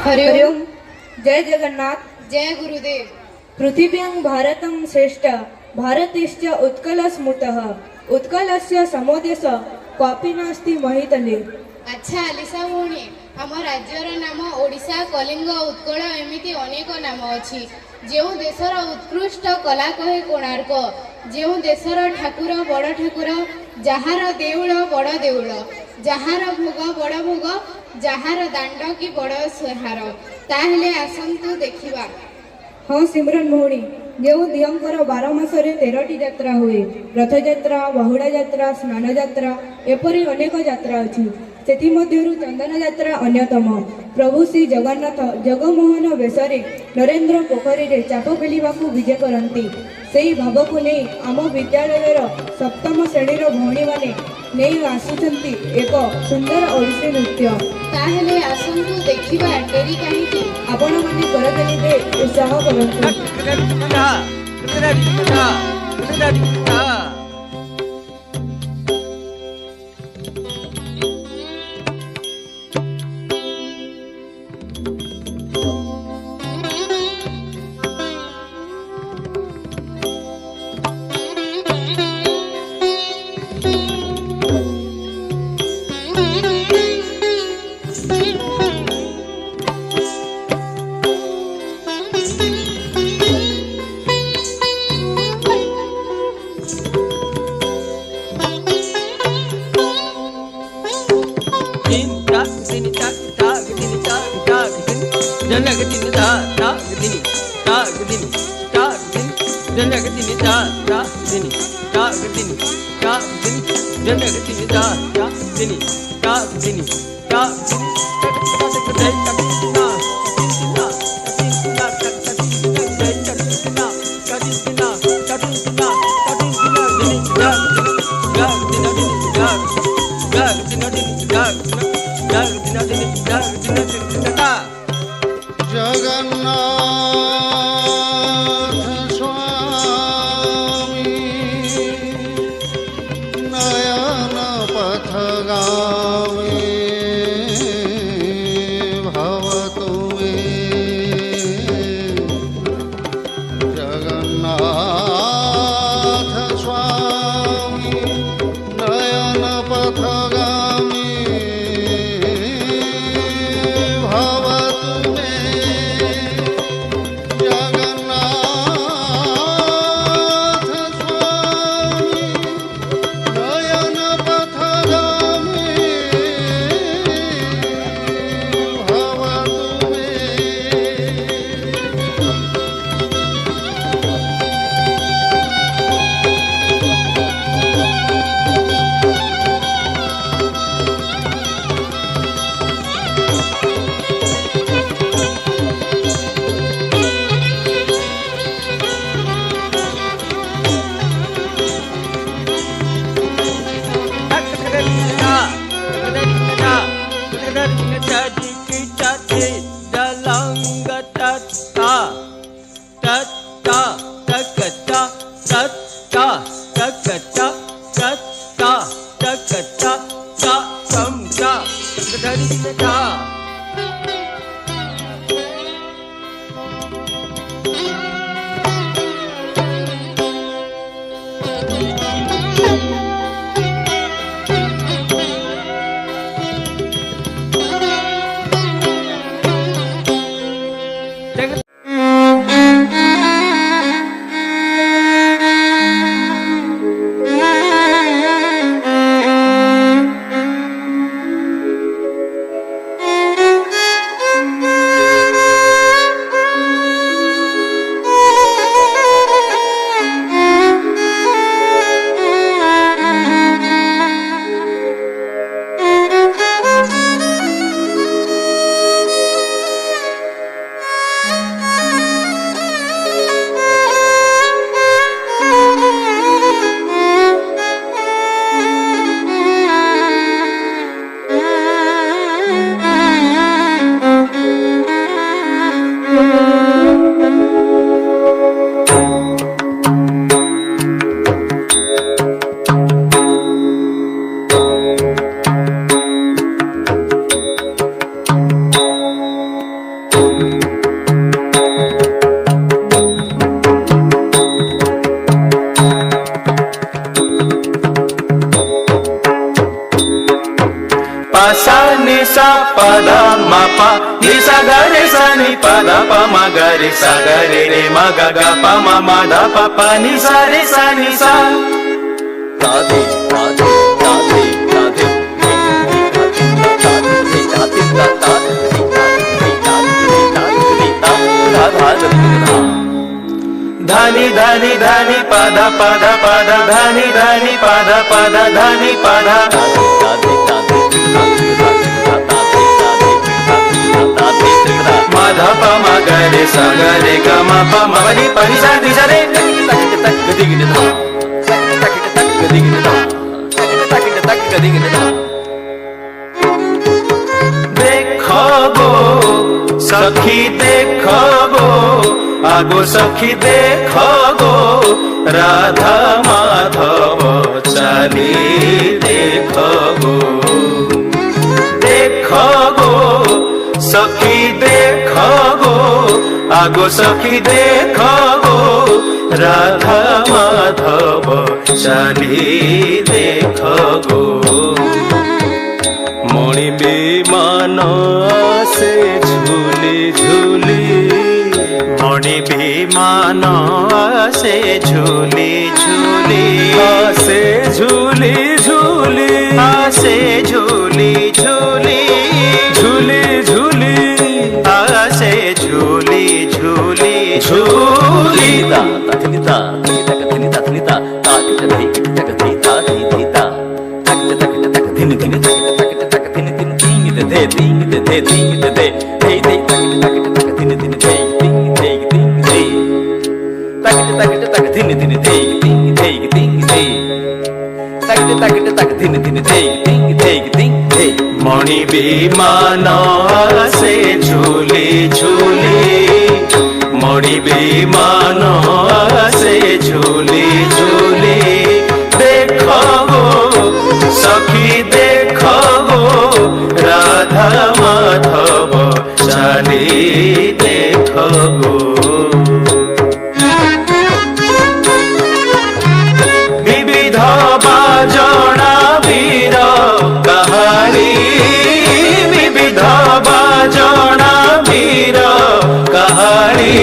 हरिओम। जय जगन्नाथ। जय गुरुदेव। पृथिव्यां भारतं श्रेष्ठ भारतश्च उत्कलस्मृतः उत्कलस्य समोदेश क्वापि नास्ति महितले। अच्छा लिसा भौणी, आम राज्यर नाम ओडिशा, कलिंग, उत्कल एमिति अनेक नाम अछि। जो देशर उत्कृष्ट कला कहे कोणार्क, जो देशर ठाकुर बड़ ठाकुर, जहार देउल बड़ देउल, जहार भोग बड़ भोग, जहार दांड कि बड़ सुहार, ताहेले आसंतु देखिबा। हाँ सिमरन भौणी, जो दियंकर 12 मासरे 13टी यात्रा हुए। रथयात्रा, बहुड़ा यात्रा, स्नान यात्रा एपरी अनेक यात्रा अछि। सेथिमध्यरु चंदन यात्रा अन्यतम। प्रभु श्री जगन्नाथ जगमोहन वेशरे नरेंद्र पोखरी रे चाप खेलिबाकू विजय करंती। सेही भावकू नै आम विद्यालयर सप्तम श्रेणीर भौणी माने नहीं आसुचंती एक सुंदर ओडिसी नृत्य। ताहेले आसंतु देखिबा, डेरी काहीकि? आपण माने करदेलिते उत्साह करंतु। ma pa ni sa ga re sa ni pa da pa ma ga re sa ga re re ma ga ga pa ma da pa pa ni sa re sa ni sa ta de ta de ta de ta de धनी धनी धनी पादा पादा पादा धनी धनी पादा पादा धनी पादा माधा पा मा गा रे सा गा रे गा मा पा मा रे पा नि सा रि सा रे तक गदि गिन धा तक गदि गिन धा तक गदि गिन धा देखो गो सखी देखो गो आगो सखी देखो गो राधा माधव चाली देखो गो देखो गो सखी देखो गो आगो सखी देखो गो राधा माधव चाली देखो गो मणि विमान से झूली झूली मणि विमान से झूली झूली से झूली झूली से झूली झूली झूली झूली से झूली झूली झूली तथनिता तथनिता तथनिता ताकि तक धीता धीता तक तक तक धिन धिन तक तक धिन धिन दे दे दे दे दे दे तक तक तक धिन धिन दे तक तक तक धिन धिन दे तक तक तक धिन धिन दे मणि विमान से झूली झूली मणि विमान से झूली झूली देखो गो सखी देखो गो राधा माधव चाली देखो गो विविध बाजणा वीर कहानी विविध बाजणा वीर कहानी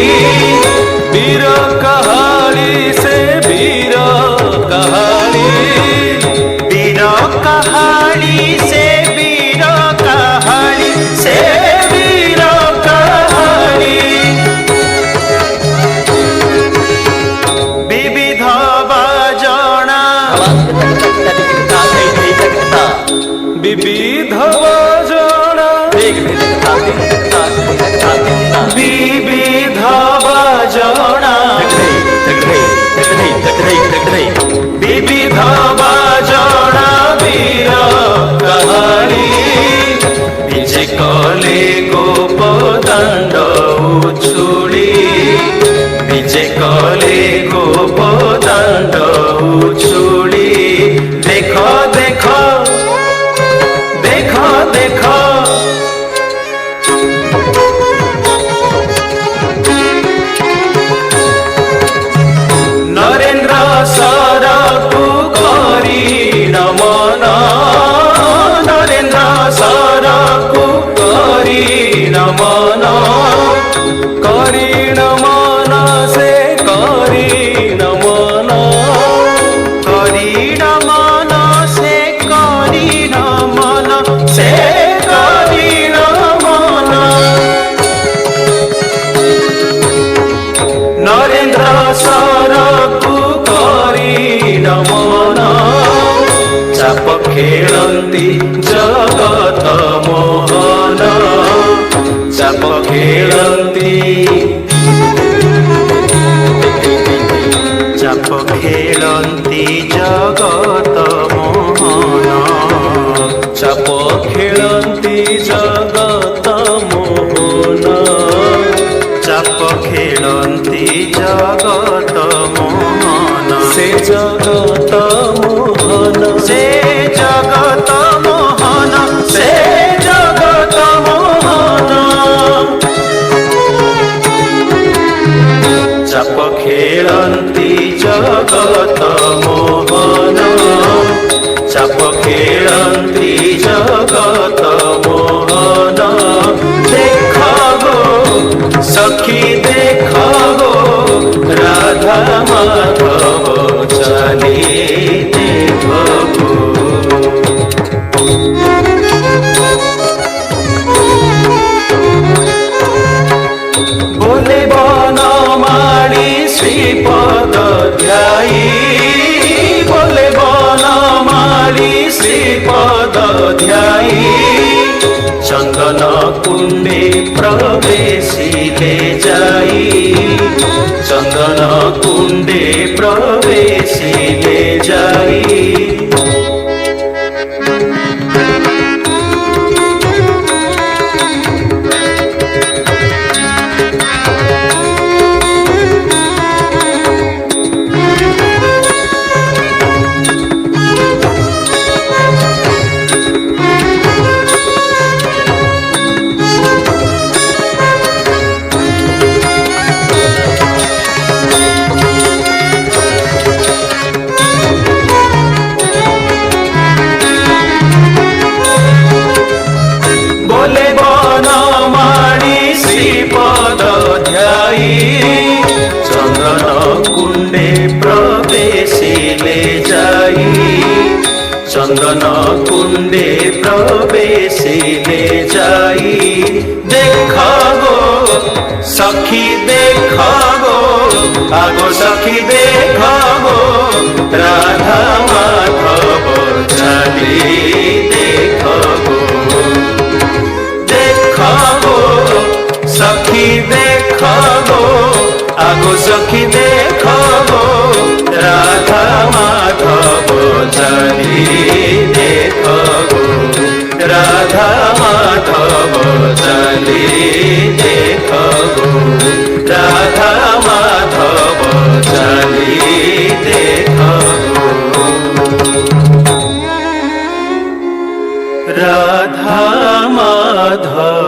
वीर कहानी से वीर कहानी वीर कहानी से वीर कहानी से वीर कहानी विविध बाजणा विविध बाजणा विविध बाजणा विविध बाजणा वीर कहानी विजय कले गोप दंड उछुड़ी विजय कले गोप दंड उछुड़ी देखो देखो देखो देखो नरेंद्र सर को करी नमन नरेंद्र सर को करी नमन से करी नमन से करी नमन से करी नमन नरेंद्र सर को करी नमन चाप खेलती जगत मोहन चाप खेलती चाप खेलती जगत मोहन चाप खेलती जगत मोहन चाप खेलती जगत मोहन से जगत मोहन से जगत मोहन से जगत मोहन चाप खेलती जगत मोहन चाप खेलती जगत मोहन राधा माधव चले देखो। बोले बनमाली श्रीपद ध्यायी, बोले बनमाली श्रीपद ध्यायी, चंदन कुंडे प्रवेशिले जाई, चंदन कुंडे प्रवेशिले जाई। बोले बनमाली श्रीपद ध्यायी, चंदन कुंडे प्रवेशिले जाई, चंदन कुंडे प्रवेशिले जाई। देखा गो सखी देखा गो, आगो सखी देखा गो, राधा माधव चली देखो गो। सखी देखो गो, आगो सखी देखो गो, राधा माधव चली देखो गो, राधा माधव चली देखो गो, राधा माधव चली देखो गो। राधा माधव